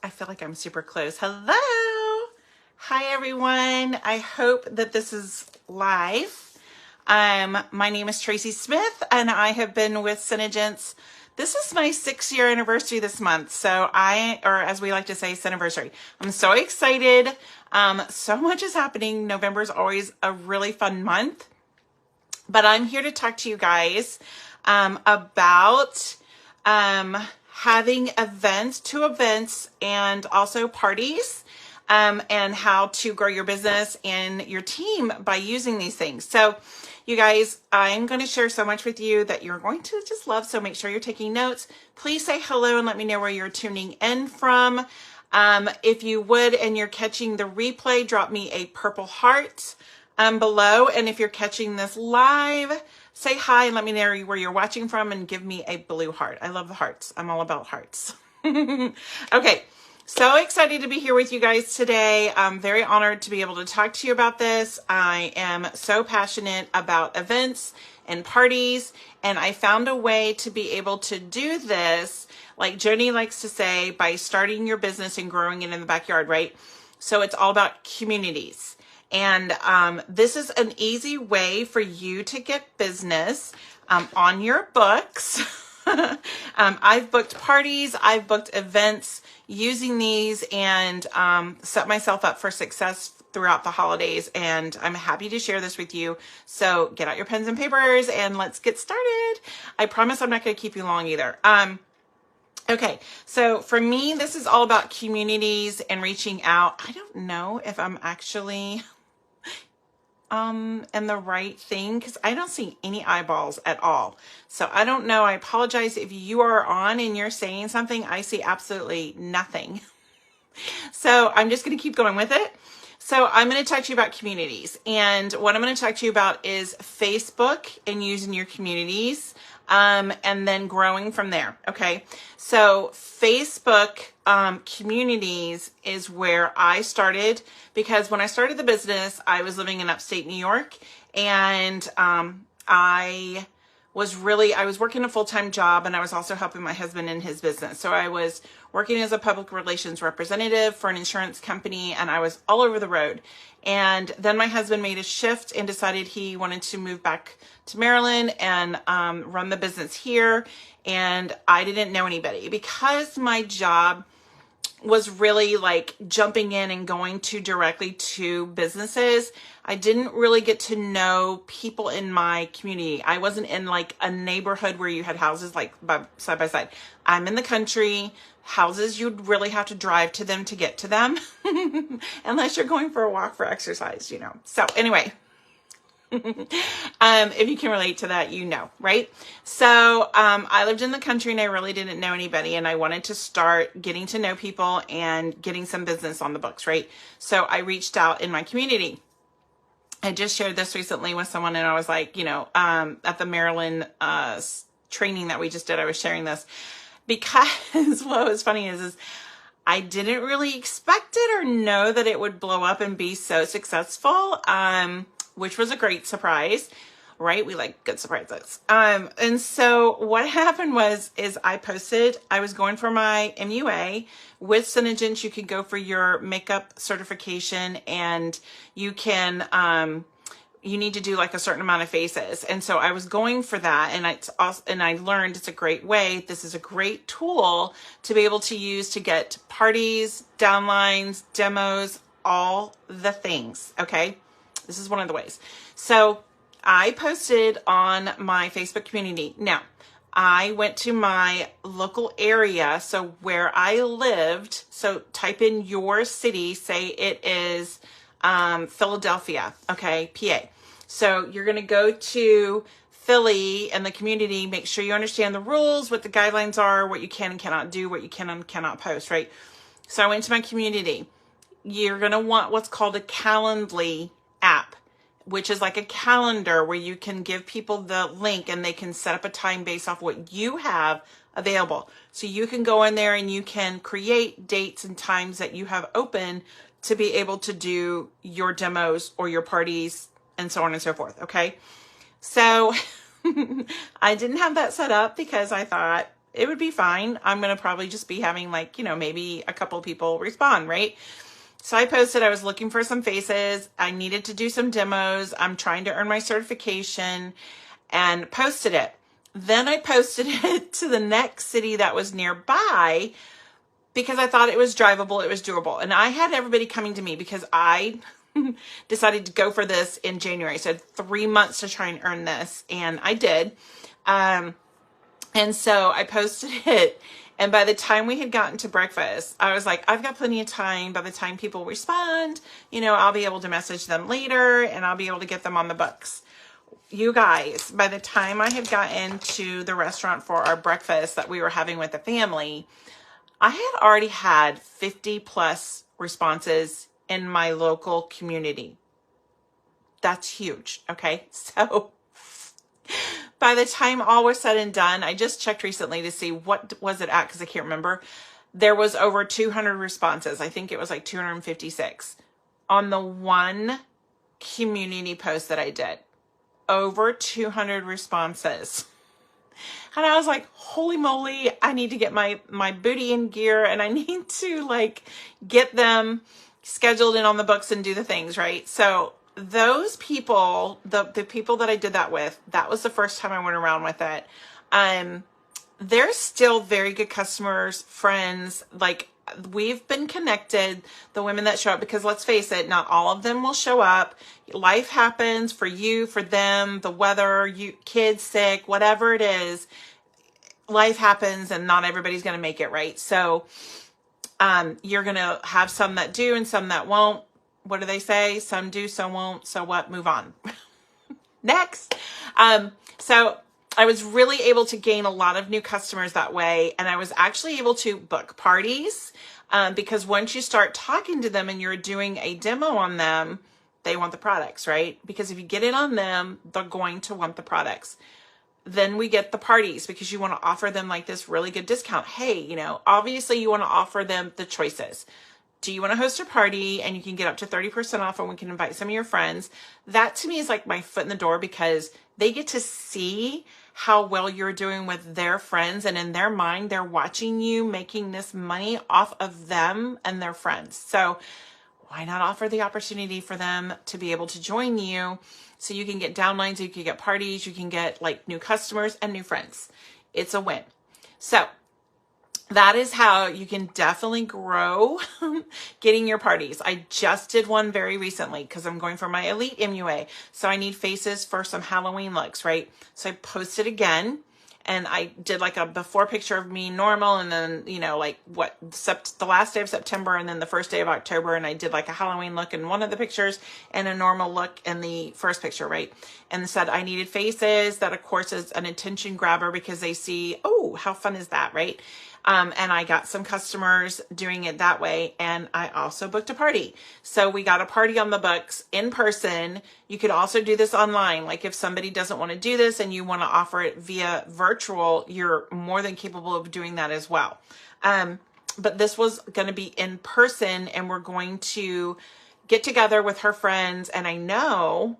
I feel like I'm super close. Hello. Hi, everyone. I hope that this is live. My name is Tracy Smith, and I have been with Synergence. This is my 6-year anniversary this month. So or as we like to say, Syniversary. I'm so excited. So much is happening. November is always a really fun month. But I'm here to talk to you guys about having two events and also parties, and how to grow your business and your team by using these things. So you guys, I'm going to share so much with you that you're going to just love. So make sure you're taking notes. Please say hello and let me know where you're tuning in from. If you would, and you're catching the replay, drop me a purple heart below. And if you're catching this live, say hi and let me know where you're watching from and give me a blue heart. I love the hearts. I'm all about hearts. Okay. So excited to be here with you guys today. I'm very honored to be able to talk to you about this. I am so passionate about events and parties, and I found a way to be able to do this, like Joni likes to say, by starting your business and growing it in the backyard, right? So it's all about communities. And this is an easy way for you to get business on your books. I've booked parties, I've booked events using these, and set myself up for success throughout the holidays, and I'm happy to share this with you. So get out your pens and papers and let's get started. I promise I'm not going to keep you long either. Okay, so for me, this is all about communities and reaching out. I don't know if I'm actually and the right thing, because I don't see any eyeballs at all. So I don't know. I apologize if you are on and you're saying something. I see absolutely nothing. So I'm just going to keep going with it. So I'm going to talk to you about communities. And what I'm going to talk to you about is Facebook and using your communities, and then growing from there. Okay. So Facebook communities is where I started, because when I started the business, I was living in upstate New York, and I was working a full-time job, and I was also helping my husband in his business. So I was working as a public relations representative for an insurance company, and I was all over the road. And then my husband made a shift and decided he wanted to move back to Maryland and run the business here. And I didn't know anybody, because my job was really like jumping in and going directly to businesses. I didn't really get to know people in my community. I wasn't in like a neighborhood where you had houses like side by side. I'm in the country. Houses, you'd really have to drive to them to get to them, unless you're going for a walk for exercise, you know. So anyway, if you can relate to that, you know, right? So I lived in the country, and I really didn't know anybody, and I wanted to start getting to know people and getting some business on the books, right? So I reached out in my community. I just shared this recently with someone, and I was like, you know, at the Maryland training that we just did, I was sharing this, because what was funny is I didn't really expect it or know that it would blow up and be so successful, which was a great surprise, right? We like good surprises. And so what happened is I was going for my MUA. With Synergence, you could go for your makeup certification, and you can, you need to do like a certain amount of faces. And so I was going for that. And I learned it's a great way. This is a great tool to be able to use to get parties, downlines, demos, all the things. Okay. This is one of the ways. So I posted on my Facebook community. Now, I went to my local area, so where I lived. So type in your city, say it is Philadelphia, okay, PA. So you're going to go to Philly and the community, make sure you understand the rules, what the guidelines are, what you can and cannot do, what you can and cannot post, right? So I went to my community. You're going to want what's called a Calendly app, which is like a calendar where you can give people the link and they can set up a time based off what you have available. So you can go in there and you can create dates and times that you have open to be able to do your demos or your parties and so on and so forth. Okay. So I didn't have that set up because I thought, it would be fine. I'm going to probably just be having like, maybe a couple people respond, right? So I posted, I was looking for some faces. I needed to do some demos. I'm trying to earn my certification, and posted it. Then I posted it to the next city that was nearby because I thought it was drivable, it was doable. And I had everybody coming to me because I decided to go for this in January. So I had 3 months to try and earn this, and I did. And so I posted it. And by the time we had gotten to breakfast, I was like, I've got plenty of time. By the time people respond, I'll be able to message them later and I'll be able to get them on the books. You guys, by the time I had gotten to the restaurant for our breakfast that we were having with the family, I had already had 50 plus responses in my local community. That's huge. Okay. So by the time all was said and done, I just checked recently to see what was it at, because I can't remember. There was over 200 responses. I think it was like 256 on the one community post that I did. Over 200 responses. And I was like, holy moly, I need to get my booty in gear, and I need to like get them scheduled in on the books and do the things, right? So those people, the people that I did that with, that was the first time I went around with it. They're still very good customers, friends. Like, we've been connected, the women that show up, because let's face it, not all of them will show up. Life happens for you, for them, the weather, you, kids sick, whatever it is, life happens and not everybody's going to make it, right? So, you're going to have some that do and some that won't. What do they say? Some do, some won't. So what? Move on. Next. So I was really able to gain a lot of new customers that way. And I was actually able to book parties, because once you start talking to them and you're doing a demo on them, they want the products, right? Because if you get in on them, they're going to want the products. Then we get the parties because you want to offer them like this really good discount. Hey, obviously you want to offer them the choices. Do you want to host a party and you can get up to 30% off, and we can invite some of your friends? That to me is like my foot in the door, because they get to see how well you're doing with their friends. And in their mind, they're watching you making this money off of them and their friends. So why not offer the opportunity for them to be able to join you, so you can get downlines, you can get parties, you can get like new customers and new friends. It's a win. So that is how you can definitely grow getting your parties. I just did one very recently because I'm going for my elite MUA. So I need faces for some Halloween looks, right? So I posted again, and I did like a before picture of me normal, and then, like the last day of September and then the first day of October. And I did like a Halloween look in one of the pictures and a normal look in the first picture, right? And said I needed faces. That of course is an attention grabber, because they see, oh, how fun is that, right? And I got some customers doing it that way. And I also booked a party. So we got a party on the books in person. You could also do this online. Like if somebody doesn't want to do this and you want to offer it via virtual, you're more than capable of doing that as well. But this was going to be in person, and we're going to get together with her friends. And I know,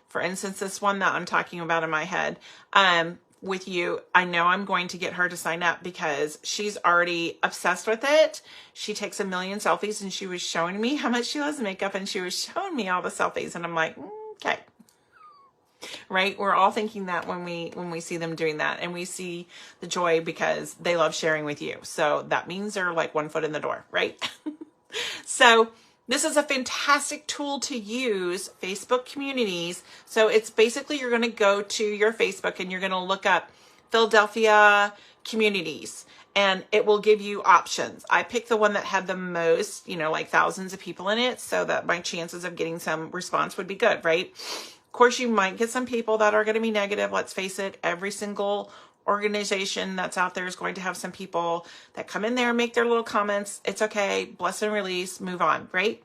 for instance, this one that I'm talking about in my head, with you, I know I'm going to get her to sign up because she's already obsessed with it. She takes a million selfies, and she was showing me how much she loves makeup, and she was showing me all the selfies, and I'm like, okay. Right? We're all thinking that when we see them doing that, and we see the joy because they love sharing with you. So that means they're like 1 foot in the door, right? So this is a fantastic tool to use, Facebook communities. So it's basically, you're going to go to your Facebook and you're going to look up Philadelphia communities, and it will give you options. I picked the one that had the most, like thousands of people in it, so that my chances of getting some response would be good, right? Of course, you might get some people that are going to be negative. Let's face it, every single organization that's out there is going to have some people that come in there and make their little comments. It's okay. Bless and release, move on, right?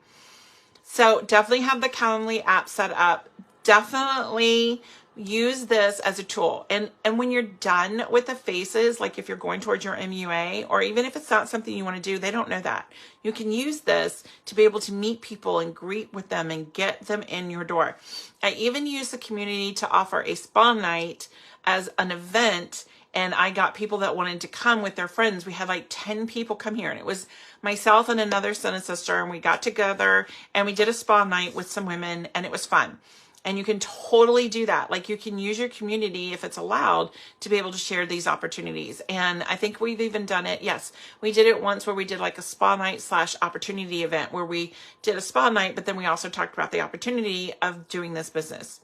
So definitely have the Calendly app set up. Definitely use this as a tool. And when you're done with the faces, like if you're going towards your MUA, or even if it's not something you want to do, they don't know that. You can use this to be able to meet people and greet with them and get them in your door. I even use the community to offer a spa night as an event, and I got people that wanted to come with their friends. We had like 10 people come here, and it was myself and another son and sister, and we got together and we did a spa night with some women, and it was fun. And you can totally do that. Like, you can use your community, if it's allowed, to be able to share these opportunities. And I think we've even done it. Yes, we did it once where we did like a spa night / opportunity event where we did a spa night, but then we also talked about the opportunity of doing this business.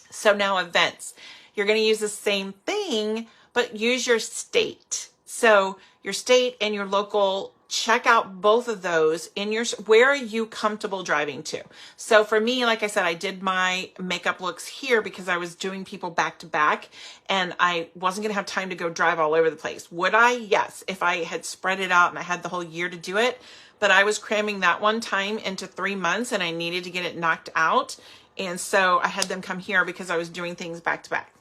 So now events, you're going to use the same thing, but use your state. So your state and your local, check out both of those in your, where are you comfortable driving to? So for me, like I said, I did my makeup looks here because I was doing people back to back and I wasn't going to have time to go drive all over the place. Would I? Yes. If I had spread it out and I had the whole year to do it, but I was cramming that one time into 3 months and I needed to get it knocked out. And so I had them come here because I was doing things back to back.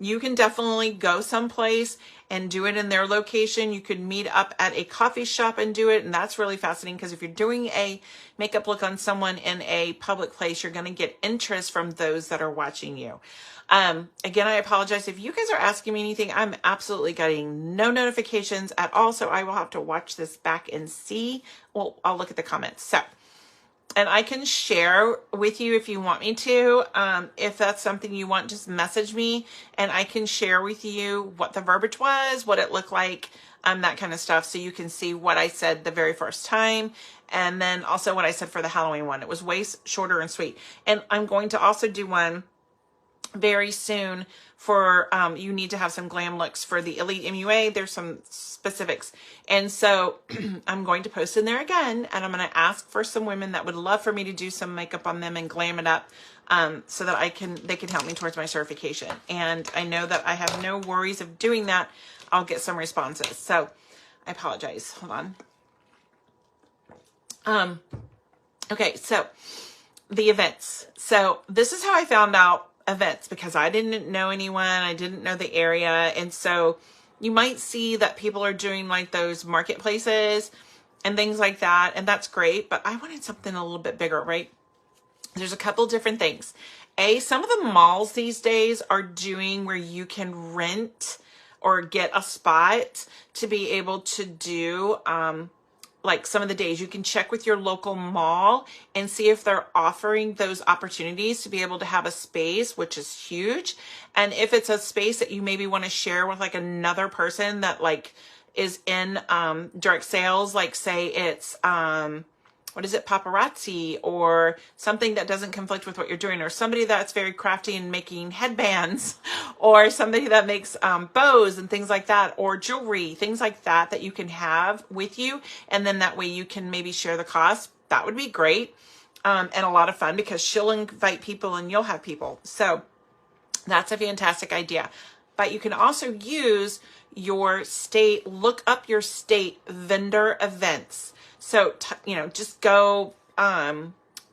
You can definitely go someplace and do it in their location. You could meet up at a coffee shop and do it. And that's really fascinating because if you're doing a makeup look on someone in a public place, you're going to get interest from those that are watching you. Again, I apologize if you guys are asking me anything. I'm absolutely getting no notifications at all. So I will have to watch this back and see. Well, I'll look at the comments. So, and I can share with you if you want me to. If that's something you want, just message me and I can share with you what the verbiage was, what it looked like, that kind of stuff. So you can see what I said the very first time. And then also what I said for the Halloween one. It was way shorter and sweet. And I'm going to also do one very soon for, you need to have some glam looks for the Elite MUA. There's some specifics. And so I'm going to post in there again, and I'm going to ask for some women that would love for me to do some makeup on them and glam it up, so that they can help me towards my certification. And I know that I have no worries of doing that. I'll get some responses. So I apologize. Hold on. Okay. So the events. So this is how I found out events, because I didn't know anyone. I didn't know the area. And so you might see that people are doing like those marketplaces and things like that. And that's great. But I wanted something a little bit bigger, right? There's a couple different things. Some of the malls these days are doing where you can rent or get a spot to be able to do, like some of the days. You can check with your local mall and see if they're offering those opportunities to be able to have a space, which is huge. And if it's a space that you maybe want to share with like another person that like is in direct sales, like say it's what is it, paparazzi, or something that doesn't conflict with what you're doing, or somebody that's very crafty and making headbands, or somebody that makes bows and things like that, or jewelry, things like that, that you can have with you. And then that way you can maybe share the cost. That would be great. And a lot of fun because she'll invite people and you'll have people. So that's a fantastic idea. But you can also use your state, look up your state vendor events. So, just go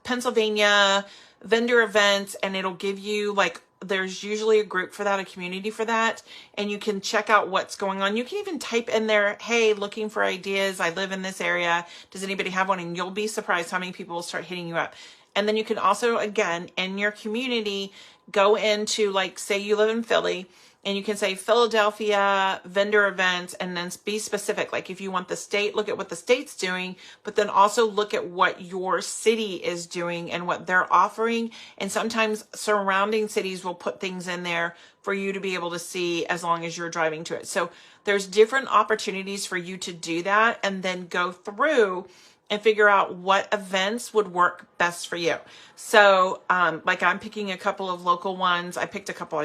Pennsylvania vendor events, and it'll give you like, there's usually a group for that, a community for that, and you can check out what's going on. You can even type in there, hey, looking for ideas. I live in this area. Does anybody have one? And you'll be surprised how many people will start hitting you up. And then you can also, again, in your community, go into like, say you live in Philly, and you can say Philadelphia vendor events, and then be specific. Like if you want the state, look at what the state's doing, but then also look at what your city is doing and what they're offering. And sometimes surrounding cities will put things in there for you to be able to see as long as you're driving to it. So there's different opportunities for you to do that, and then go through and figure out what events would work best for you. So, like I'm picking a couple of local ones. Picked a couple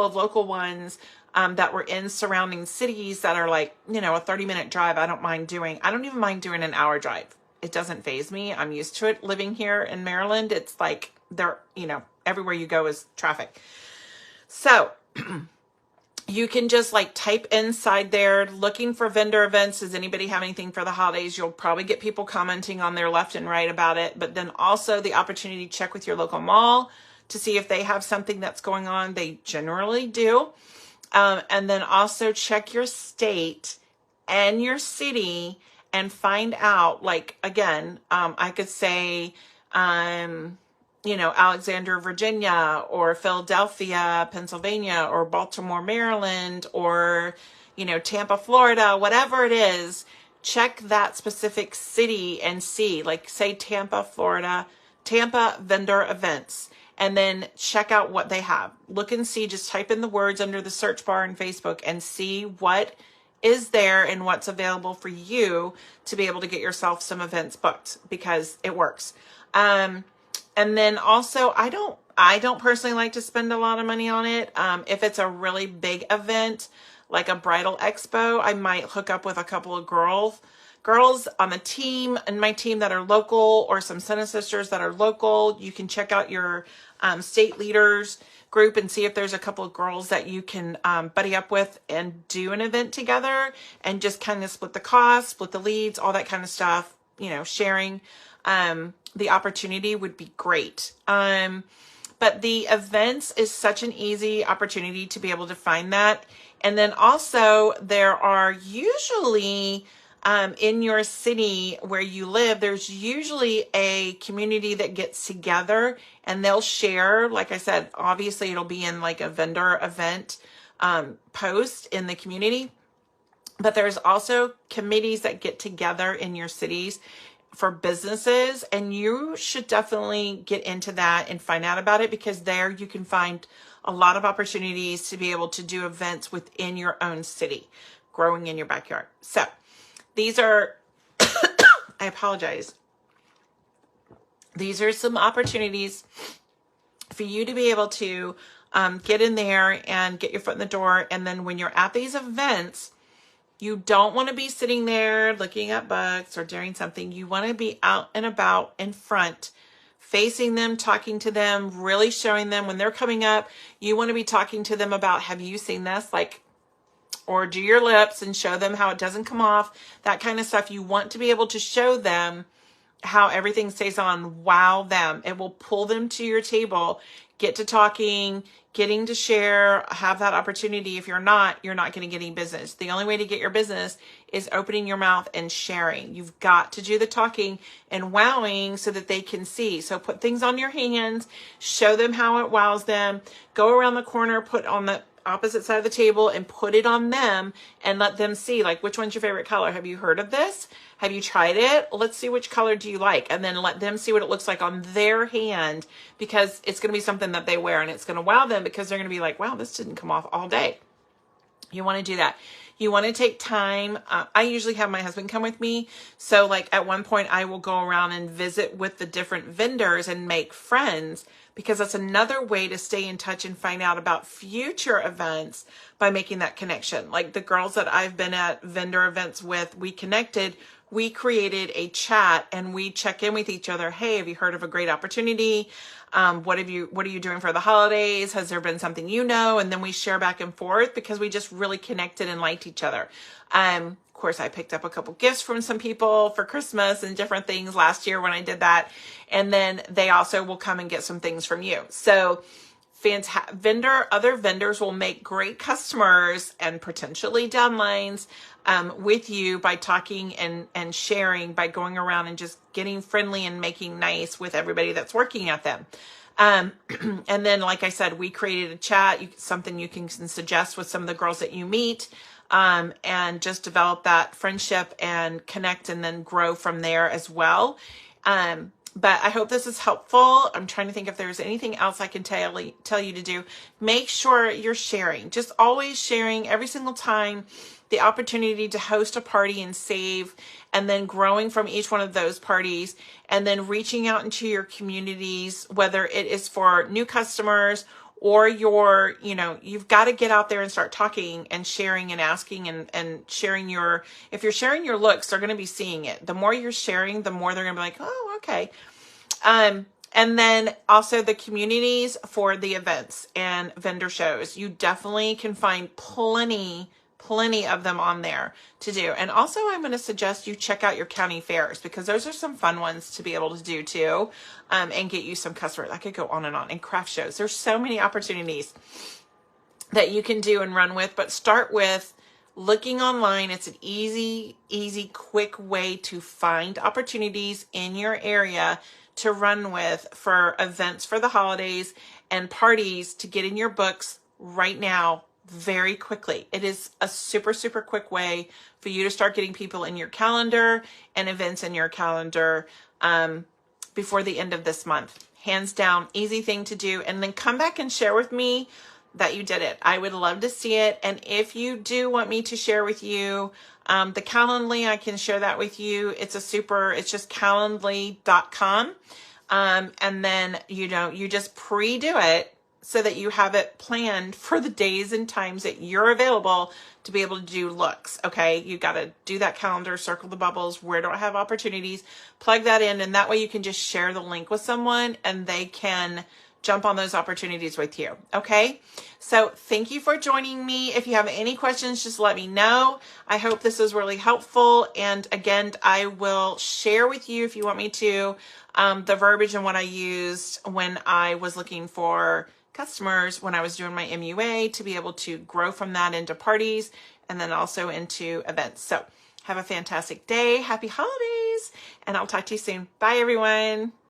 of local ones that were in surrounding cities that are like, a 30-minute drive. I don't even mind doing an hour drive. It doesn't faze me. I'm used to it living here in Maryland. It's like everywhere you go is traffic. So you can just like type inside there, looking for vendor events. Does anybody have anything for the holidays? You'll probably get people commenting on there left and right about it. But then also the opportunity to check with your local mall to see if they have something that's going on. They generally do. And then also check your state and your city and find out, like, again, I could say, Alexandria, Virginia, or Philadelphia, Pennsylvania, or Baltimore, Maryland, or, Tampa, Florida, whatever it is, check that specific city and see, like say Tampa, Florida, Tampa vendor events, and then check out what they have. Look and see, just type in the words under the search bar in Facebook and see what is there and what's available for you to be able to get yourself some events booked, because it works. And then also, I don't personally like to spend a lot of money on it. If it's a really big event, like a bridal expo, I might hook up with a couple of girls on the team and my team that are local, or some Senate sisters that are local. You can check out your state leaders group and see if there's a couple of girls that you can buddy up with and do an event together, and just kind of split the cost, split the leads, all that kind of stuff. Sharing the opportunity would be great. But the events is such an easy opportunity to be able to find that. And then also there are usually in your city where you live, there's usually a community that gets together and they'll share. Like I said, obviously it'll be in like a vendor event post in the community, but there's also committees that get together in your cities for businesses, and you should definitely get into that and find out about it, because there you can find a lot of opportunities to be able to do events within your own city, growing in your backyard. So these are, I apologize. These are some opportunities for you to be able to get in there and get your foot in the door. And then when you're at these events, you don't want to be sitting there looking at books or doing something. You want to be out and about in front, facing them, talking to them, really showing them when they're coming up. You want to be talking to them about, have you seen this? Or do your lips and show them how it doesn't come off, that kind of stuff. You want to be able to show them how everything stays on. Wow them. It will pull them to your table, get to talking, getting to share, have that opportunity. If you're not going to get any business. The only way to get your business is opening your mouth and sharing. You've got to do the talking and wowing so that they can see. So put things on your hands, show them how it wows them, go around the corner, put on the opposite side of the table and put it on them and let them see, like, which one's your favorite color? Have you heard of this? Have you tried it? Let's see, which color do you like? And then let them see what it looks like on their hand, because it's going to be something that they wear and it's going to wow them, because they're going to be like, wow, this didn't come off all day. You want to do that. You want to take time. I usually have my husband come with me. So like at one point I will go around and visit with the different vendors and make friends, because that's another way to stay in touch and find out about future events by making that connection. Like the girls that I've been at vendor events with, we connected, we created a chat and we check in with each other. Hey, have you heard of a great opportunity? What are you doing for the holidays? Has there been something you know? And then we share back and forth, because we just really connected and liked each other. Of course, I picked up a couple gifts from some people for Christmas and different things last year when I did that. And then they also will come and get some things from you. So other vendors will make great customers and potentially downlines with you by talking and sharing, by going around and just getting friendly and making nice with everybody that's working at them. And then, like I said, we created a chat, something you can suggest with some of the girls that you meet, and just develop that friendship and connect and then grow from there as well. But I hope this is helpful. I'm trying to think if there's anything else I can tell you to do. Make sure you're sharing, just always sharing every single time, the opportunity to host a party and save, and then growing from each one of those parties, and then reaching out into your communities, whether it is for new customers or you've got to get out there and start talking and sharing and asking and sharing if you're sharing your looks, they're going to be seeing it. The more you're sharing, the more they're going to be like, oh, okay. And then also the communities for the events and vendor shows. You definitely can find plenty of them on there to do. And also I'm going to suggest you check out your county fairs, because those are some fun ones to be able to do too, and get you some customers. I could go on, and craft shows. There's so many opportunities that you can do and run with, but start with looking online. It's an easy, quick way to find opportunities in your area to run with for events for the holidays and parties to get in your books right now very quickly. It is a super, super quick way for you to start getting people in your calendar and events in your calendar before the end of this month. Hands down, easy thing to do. And then come back and share with me that you did it. I would love to see it. And if you do want me to share with you the Calendly, I can share that with you. It's just calendly.com. And then, you just pre-do it so that you have it planned for the days and times that you're available to be able to do looks. Okay. You got to do that calendar, circle the bubbles. Where do I have opportunities? Plug that in. And that way you can just share the link with someone and they can jump on those opportunities with you. Okay. So thank you for joining me. If you have any questions, just let me know. I hope this is really helpful. And again, I will share with you, if you want me to, the verbiage and what I used when I was looking for customers when I was doing my MUA to be able to grow from that into parties and then also into events. So have a fantastic day. Happy holidays. And I'll talk to you soon. Bye, everyone.